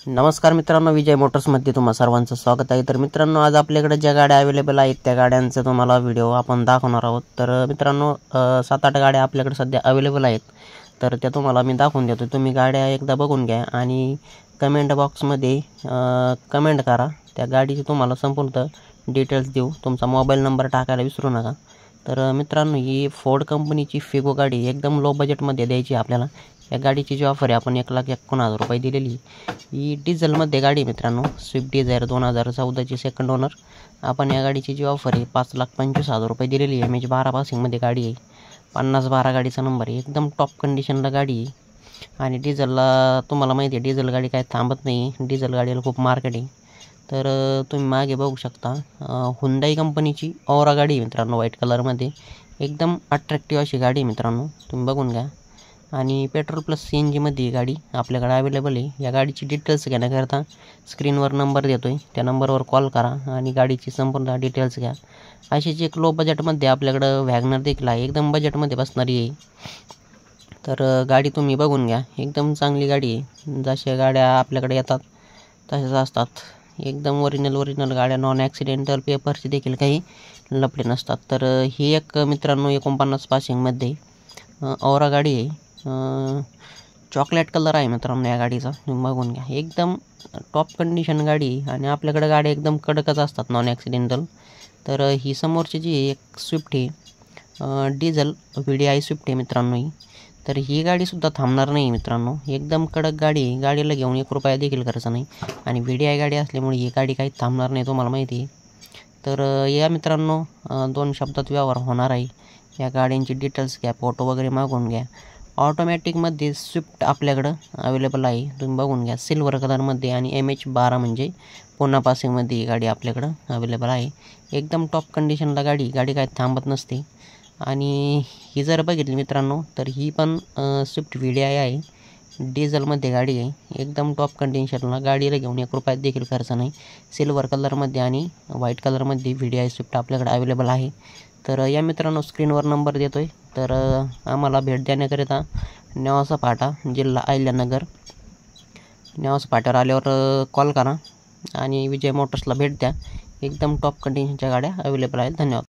नमस्कार मित्रांनो, विजय मोटर्समध्ये तुम्हा सर्वांचं स्वागत आहे। तर मित्रांनो, आज आपल्याकडे ज्या गाड्या अवेलेबल आहेत त्या गाड्यांचा तुम्हाला व्हिडिओ आपण दाखवणार आहोत। तर मित्रांनो, 7-8 गाड्या आपल्याकडे सध्या अवेलेबल आहेत, तर त्या तुम्हाला मी दाखवून देतो। तुम्ही गाड्या एकदा बघून घ्या आणि कमेंट बॉक्समध्ये कमेंट करा। त्या गाडीचे तुम्हाला संपूर्ण डिटेल्स देऊ। तुमचा मोबाईल नंबर टाकायला विसरू नका। तर मित्रांनो, ही फोर्ड कंपनीची फिगो गाडी एकदम लो बजेटमध्ये द्यायची आपल्याला। या गाडीची जी ऑफर आहे आपण 1,51,000 रुपये दिलेली। ही डिझेलमध्ये गाडी मित्रांनो, स्विफ्ट डिझायर 2014ची सेकंड ओनर। आपण या गाडीची जी ऑफर आहे 5,25,000 रुपये दिलेली आहे। MH 12 पासिंगमध्ये गाडी आहे, 5012 गाडीचा नंबर आहे, एकदम टॉप कंडिशनला गाडी आहे। आणि डिझेलला तुम्हाला माहिती आहे, डिझेल गाडी काय थांबत नाही, डिझेल गाडीला खूप मार्केट आहे। तर तुम्ही मागे बघू शकता, हुंडाई कंपनीची औरा गाडी आहे मित्रांनो, व्हाईट कलरमध्ये एकदम अट्रॅक्टिव्ह अशी गाडी आहे मित्रांनो, तुम्ही बघून घ्या। आणि पेट्रोल प्लस CNGमध्ये गाडी आपल्याकडे अवेलेबल आहे। या गाडीची डिटेल्स घेण्याकरता स्क्रीनवर नंबर देतो आहे, त्या नंबरवर कॉल करा आणि गाडीची संपूर्ण डिटेल्स घ्या। अशीच एक लो बजेटमध्ये आपल्याकडं वॅगनर देखील आहे, एकदम बजेटमध्ये बसणारी आहे। तर गाडी तुम्ही बघून घ्या, एकदम चांगली गाडी आहे। जशा गाड्या आपल्याकडे येतात तशाच असतात, एकदम ओरिजिनल गाड्या, नॉन ॲक्सिडेंटल पेपरचे देखील काही लफडे नसतात। तर ही एक मित्रांनो 49 पासिंगमध्ये औरा गाडी आहे। चॉकलेट कलर आहे मित्रांनो या गाडीचा, तुम्ही बघून घ्या। एकदम टॉप कंडिशन गाडी आणि आपल्याकडे गाड्या एकदम कडकच असतात, नॉन ॲक्सिडेंटल। तर ही समोरची जी एक स्विफ्ट आहे, डिझेल VDI स्विफ्ट आहे मित्रांनो ही। तर ही गाडीसुद्धा थांबणार नाही मित्रांनो, एकदम कडक गाडी आहे। गाडीला घेऊन 1 रुपया देखील खर्च नाही आणि VDI गाडी असल्यामुळे ही गाडी काही थांबणार नाही, तुम्हाला माहिती आहे। तर या मित्रांनो, 2 शब्दात व्यवहार होणार आहे। या गाड्यांची डिटेल्स घ्या, फोटो वगैरे मागवून घ्या। ऑटोमॅटिकमध्ये स्विफ्ट आपल्याकडं अवेलेबल आहे, तुम्ही बघून घ्या, सिल्वर कलरमध्ये आणि MH 12 म्हणजे पुणे पासिंगमध्ये ही गाडी आपल्याकडं अवेलेबल आहे। एकदम टॉप कंडिशनला गाडी काय थांबत नसते। आणि ही जर बघितली मित्रांनो, तर ही पण स्विफ्ट VDI आहे, डिझेलमध्ये गाडी आहे, एकदम टॉप कंडिशनला। गाडीला घेऊन 1 रुपया देखील खर्च नाही। सिल्वर कलरमध्ये आणि व्हाईट कलरमध्ये VDI स्विफ्ट आपल्याकडे अवेलेबल आहे। तर या मित्रांनो, स्क्रीनवर नंबर देतो आहे, तर आम्हाला भेट देण्याकरिता नेवासा फाटा, जिल्हा अहिल्यानगर, नेवासा फाट्यावर आल्यावर कॉल करा आणि विजय मोटर्सला भेट द्या। एकदम टॉप कंडिशनच्या गाड्या अवेलेबल आहेत। धन्यवाद।